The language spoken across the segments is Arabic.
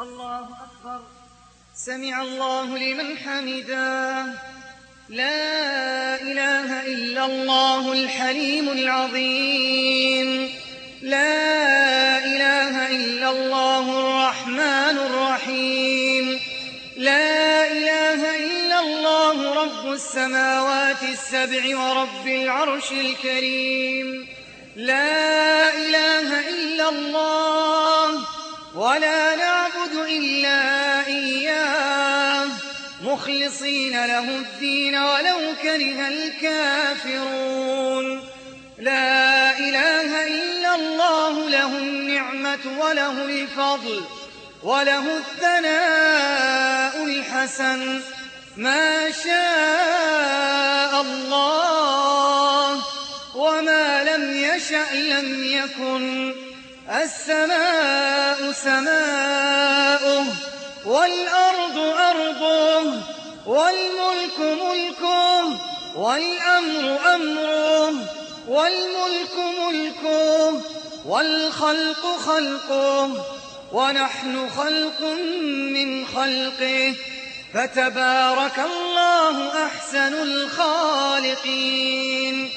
الله أكبر. سمع الله لمن حمده. لا إله إلا الله الحليم العظيم. لا إله إلا الله الرحمن الرحيم. لا إله إلا الله رب السماوات السبع ورب العرش الكريم. لا إله إلا الله ولا نعبد إلا إياه مخلصين له الدين ولو كره الكافرون. لا إله إلا الله له النعمة وله الفضل وله الثناء الحسن. ما شاء الله وما لم يشأ لم يكن. السماء سماؤه والأرض أرضه والملك ملكه والأمر أمره والملك ملكه والخلق خلقه ونحن خلق من خلقه. فتبارك الله أحسن الخالقين.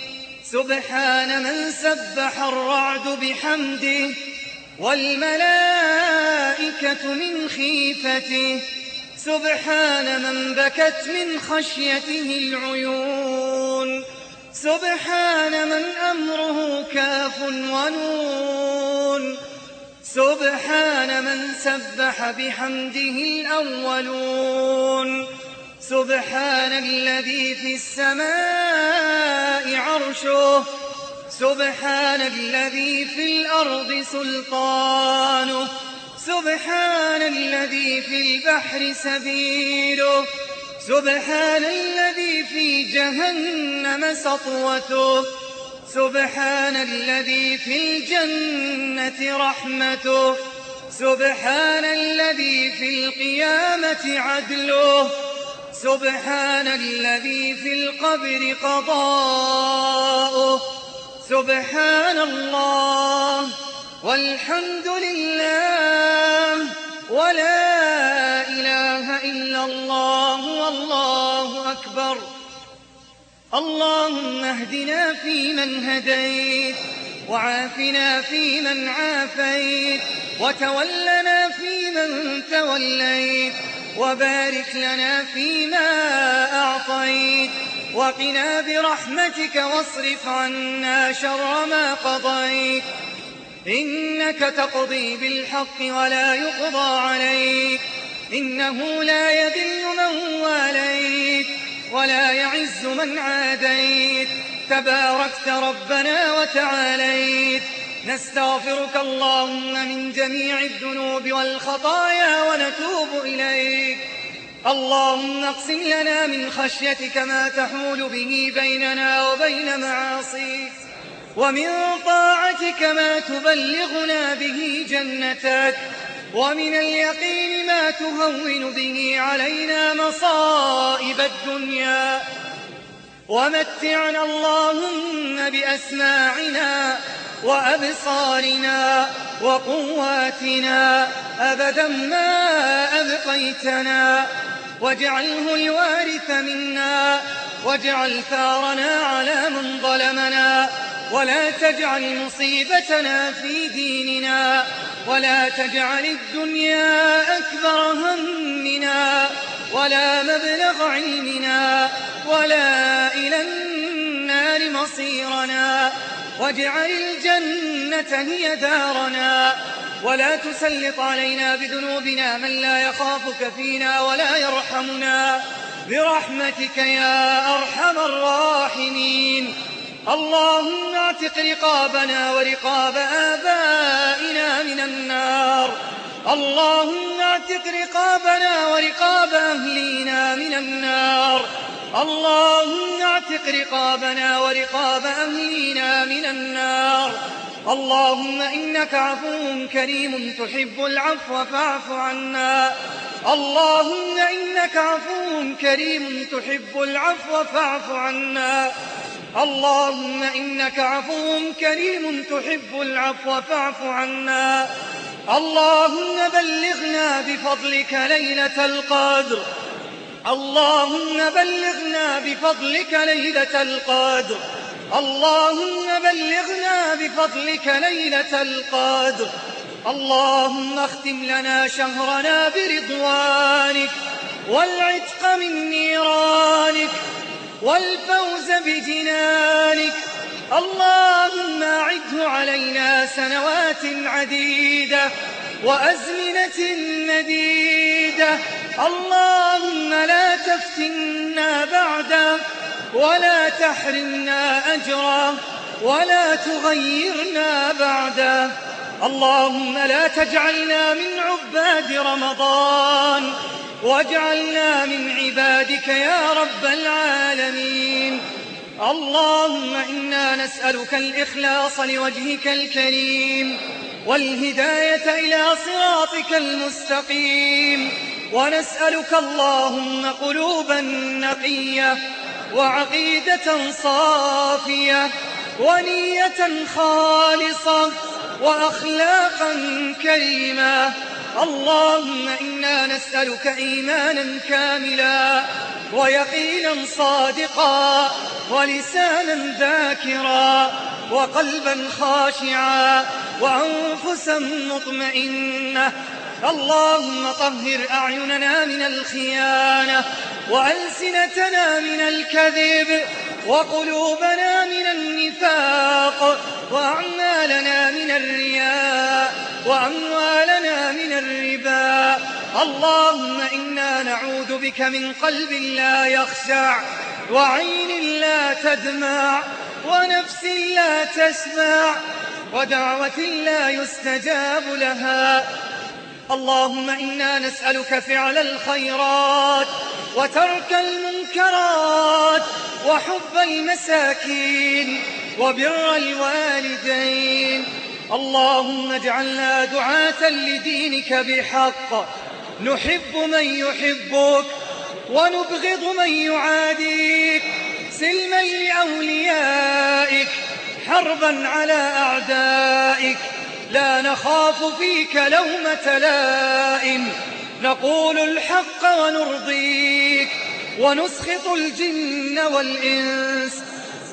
سبحان من سبح الرعد بحمده والملائكة من خيفته. سبحان من بكت من خشيته العيون. سبحان من أمره كاف ونون. سبحان من سبح بحمده الأولون. سبحان الذي في السماء عرشه. سبحان الذي في الأرض سلطانه. سبحان الذي في البحر سبيله. سبحان الذي في جهنم سطوته. سبحان الذي في الجنة رحمته. سبحان الذي في القيامة عدله. سبحان الذي في القبر قضاؤه. سبحان الله والحمد لله ولا إله إلا الله والله أكبر. اللهم اهدنا فيمن هديت وعافنا فيمن عافيت وتولنا فيمن توليت وبارك لنا فيما أعطيت وقنا برحمتك واصرف عنا شر ما قضيت. إنك تقضي بالحق ولا يقضى عليك. إنه لا يذل من واليت ولا يعز من عاديت. تباركت ربنا وتعاليت. نستغفرك اللهم من جميع الذنوب والخطايا ونتوب إليك. اللهم اقسم لنا من خشيتك ما تحول به بيننا وبين معاصيك ومن طاعتك ما تبلغنا به جنتك ومن اليقين ما تهون به علينا مصائب الدنيا. ومتعنا اللهم بأسماعنا وأبصارنا وقواتنا أبدا ما أبقيتنا. واجعله الوارث منا واجعل ثارنا على من ظلمنا ولا تجعل مصيبتنا في ديننا ولا تجعل الدنيا أكبر همنا ولا مبلغ علمنا ولا إلى النار مصيرنا. واجعل الجنة هي دارنا ولا تسلط علينا بذنوبنا من لا يخافك فينا ولا يرحمنا برحمتك يا أرحم الراحمين. اللهم اعتق رقابنا ورقاب آبائنا من النار. اللهم اعتق رقابنا ورقاب أهلينا من النار. اللهم اعتق رقابنا ورقاب أهلينا من النار. اللهم إنك عفو كريم تحب العفو فاعف عنا. اللهم إنك عفو كريم تحب العفو فاعف عنا. اللهم إنك عفو كريم تحب العفو فاعف عنا. اللهم بلغنا بفضلك ليلة القدر. اللهم بلغنا بفضلك ليلة القدر. اللهم بلغنا بفضلك ليلة القدر. اللهم اختم لنا شهرنا برضوانك والعتق من نيرانك والفوز بجنانك. اللهم أعده علينا سنوات عديدة وأزمنة مديدة. اللهم لا تفتنا بعده ولا تحرمنا أجره ولا تغيرنا بعده. اللهم لا تجعلنا من عباد رمضان واجعلنا من عبادك يا رب العالمين. اللهم إنا نسألك الإخلاص لوجهك الكريم والهداية إلى صراطك المستقيم، ونسألك اللهم قلوبا نقية وعقيدة صافية ونية خالصة وأخلاقا كريما. اللهم إنا نسألك إيمانا كاملا ويقينا صادقا ولسانا ذاكرا وقلبا خاشعا وأنفسا مطمئنة. اللهم طهر أعيننا من الخيانة وألسنتنا من الكذب وقلوبنا من النفاق وأعمالنا من الرياء وأموالنا من الربا. اللهم إنا نعوذ بك من قلب لا يخشع وعين لا تدمع ونفس لا تشبع ودعوة لا يستجاب لها. اللهم إنا نسألك فعل الخيرات وترك المنكرات وحب المساكين وبر الوالدين. اللهم اجعلنا دعاة لدينك بحق، نحب من يحبك ونبغض من يعاديك، سلما لأوليائك حربا على أعدائك. لا نخاف فيك لومة لائم، نقول الحق ونرضيك ونسخط الجن والإنس.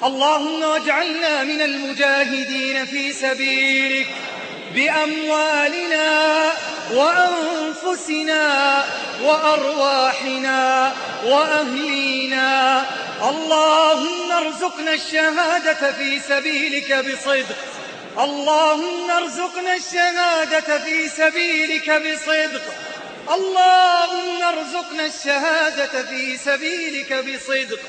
اللهم واجعلنا من المجاهدين في سبيلك بأموالنا وأنفسنا وأرواحنا وأهلينا. اللهم ارزقنا الشهادة في سبيلك بصدق. اللهم ارزقنا الشهادة في سبيلك بصدق. اللهم ارزقنا الشهادة في سبيلك بصدق.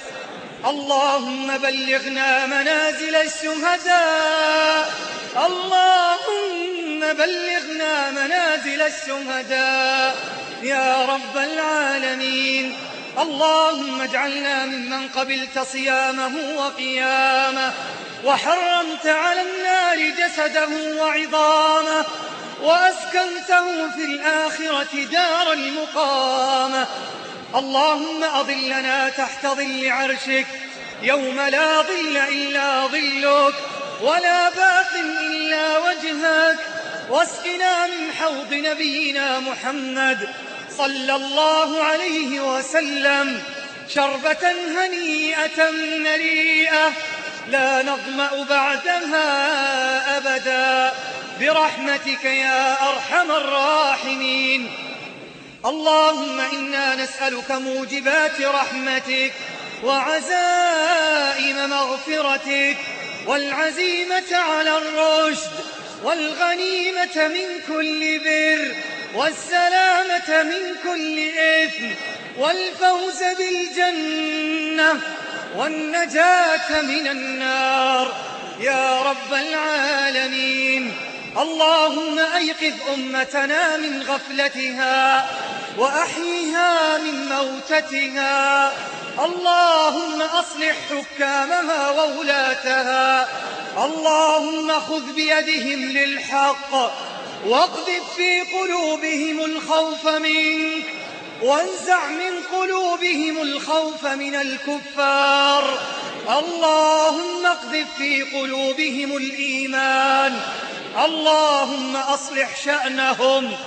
اللهم بلغنا منازل الشهداء. اللهم بلغنا منازل الشهداء يا رب العالمين. اللهم اجعلنا ممن قبلت صيامه وقيامه وحرمت على النار جسده وعظامه وأسكنته في الآخرة دار المقامة. اللهم أظلنا تحت ظل عرشك يوم لا ظل إلا ظلك ولا باق إلا وجهك، واسقنا من حوض نبينا محمد صلى الله عليه وسلم شربة هنيئة مريئة لا نظمأ بعدها أبدا برحمتك يا أرحم الراحمين. اللهم إنا نسألك موجبات رحمتك وعزائم مغفرتك والعزيمة على الرشد والغنيمة من كل بر والسلامة من كل إثم والفوز بالجنة والنجاة من النار يا رب العالمين. اللهم أيقظ أمتنا من غفلتها وأحيها من موتتها. اللهم أصلح حكامها وولاتها. اللهم خذ بيدهم للحق واقذف في قلوبهم الخوف منك وانزع من قلوبهم الخوف من الكفار. اللهم اقذف في قلوبهم الإيمان اللهم أصلح شأنهم،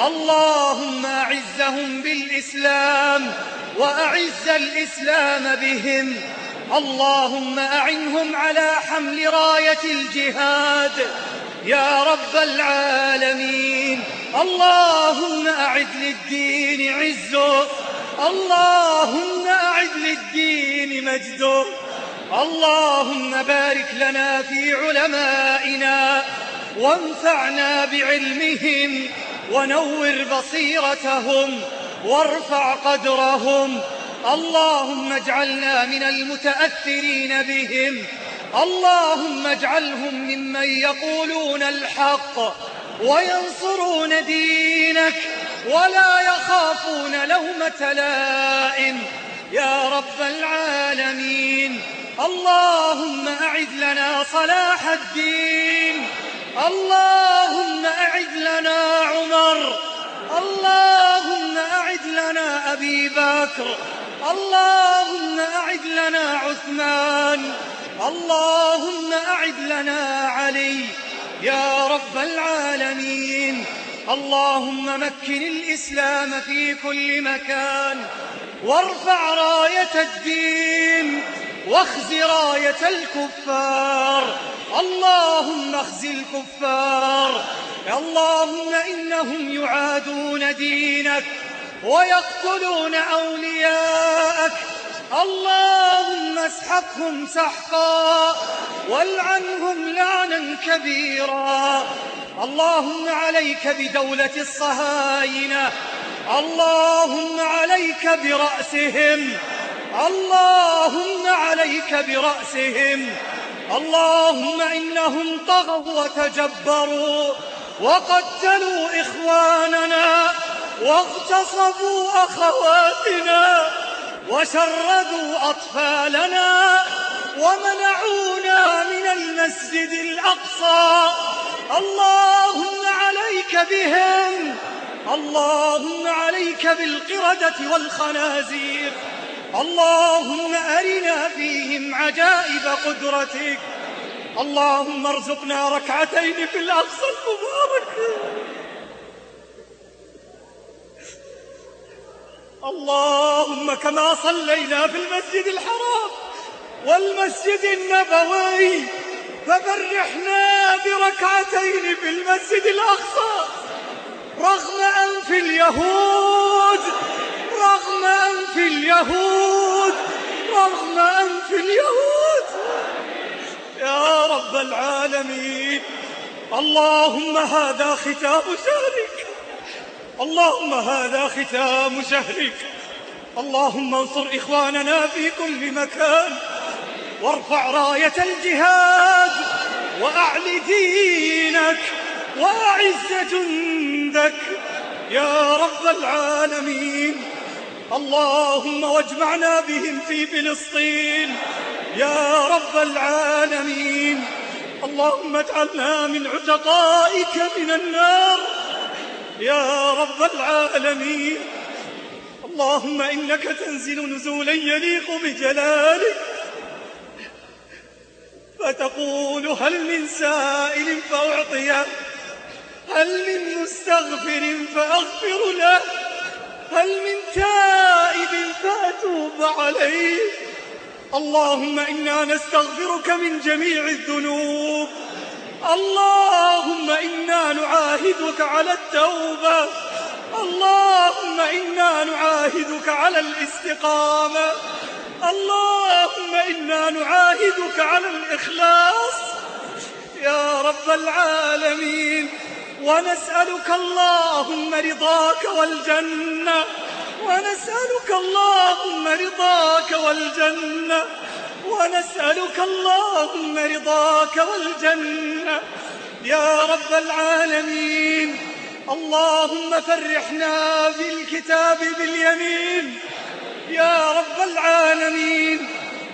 اللهم أعزهم بالإسلام وأعز الإسلام بهم، اللهم أعنهم على حمل راية الجهاد يا رب العالمين. اللهم أعد للدين عزه، اللهم أعد للدين مجده، اللهم بارك لنا في علمائنا وانفعنا بعلمهم ونور بصيرتهم وارفع قدرهم، اللهم اجعلنا من المتأثرين بهم، اللهم اجعلهم ممن يقولون الحق وينصرون دينك ولا يخافون لومة لائم يا رب العالمين. اللهم أعد لنا صلاح الدين، اللهم أعد لنا عمر، اللهم أعد لنا أبي بكر، اللهم أعد لنا عثمان، اللهم أعد لنا علي يا رب العالمين. اللهم مكن الإسلام في كل مكان وارفع راية الدين واخز راية الكفار، اللهم اخز الكفار، اللهم إنهم يعادون دينك ويقتلون أولياءك، اللهم اسحقهم سحقا والعنهم لعنا كبيرا. اللهم عليك بدولة الصهاينة، اللهم عليك برأسهم، اللهم عليك برأسهم، اللهم إنهم طغوا وتجبروا وقتلوا إخواننا واغتصبوا أخواتنا وشردوا أطفالنا ومنعونا من المسجد الأقصى، اللهم عليك بهم، اللهم عليك بالقردة والخنازير، اللهم أرنا فيهم عجائب قدرتك، اللهم ارزقنا ركعتين في الأقصى المبارك، اللهم كما صلينا في المسجد الحرام والمسجد النبوي ففرحنا بركعتين في المسجد الأقصى رغم أنف اليهود، رغم أنف اليهود، رغم أنف اليهود يا رب العالمين. اللهم هذا ختام شهرك، اللهم هذا ختام شهرك، اللهم انصر إخواننا في كل مكان وارفع راية الجهاد وأعل دينك وأعز جندك يا رب العالمين. اللهم واجمعنا بهم في فلسطين يا رب العالمين. اللهم اجعلنا من عتقائك من النار يا رب العالمين. اللهم إنك تنزل نزولا يليق بجلالك فتقول هل من سائل فأعطيه، هل من مستغفر فأغفر له، هل من تائب فأتوب عليه. اللهم إنا نستغفرك من جميع الذنوب، اللهم إنا نعاهدك على التوبة، اللهم إنا نعاهدك على الاستقامة، اللهم إنا نعاهدك على الإخلاص يا رب العالمين. ونسألك اللهم رضاك والجنة، ونسألك اللهم رضاك والجنة، ونسألك اللهم رضاك والجنة يا رب العالمين. اللهم فرحنا بالكتاب باليمين يا رب العالمين.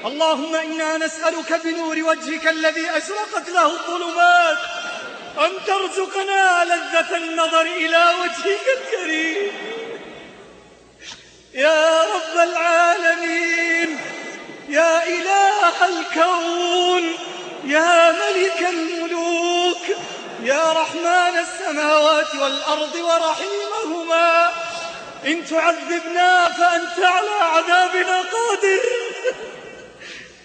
اللهم إنا نسألك بنور وجهك الذي أشرقت له الظلمات أن ترزقنا لذة النظر إلى وجهك الكريم يا رب العالمين. يا إله الكون، يا ملك الملوك، يا رحمن السماوات والأرض ورحيمهما، إن تعذبنا فأنت على عذابنا قادر،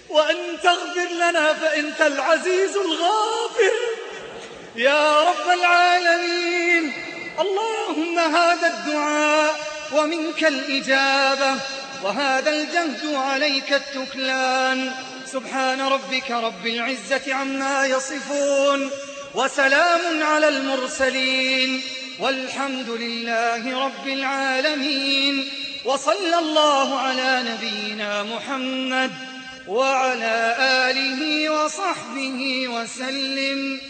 وأن تغفر لنا فأنت العزيز الغافر يا رب العالمين. اللهم هذا الدعاء ومنك الإجابة، وهذا الجهد وعليك التكلان. سبحان ربك رب العزة عما يصفون، وسلام على المرسلين، والحمد لله رب العالمين. وصلى الله على نبينا محمد وعلى آله وصحبه وسلم.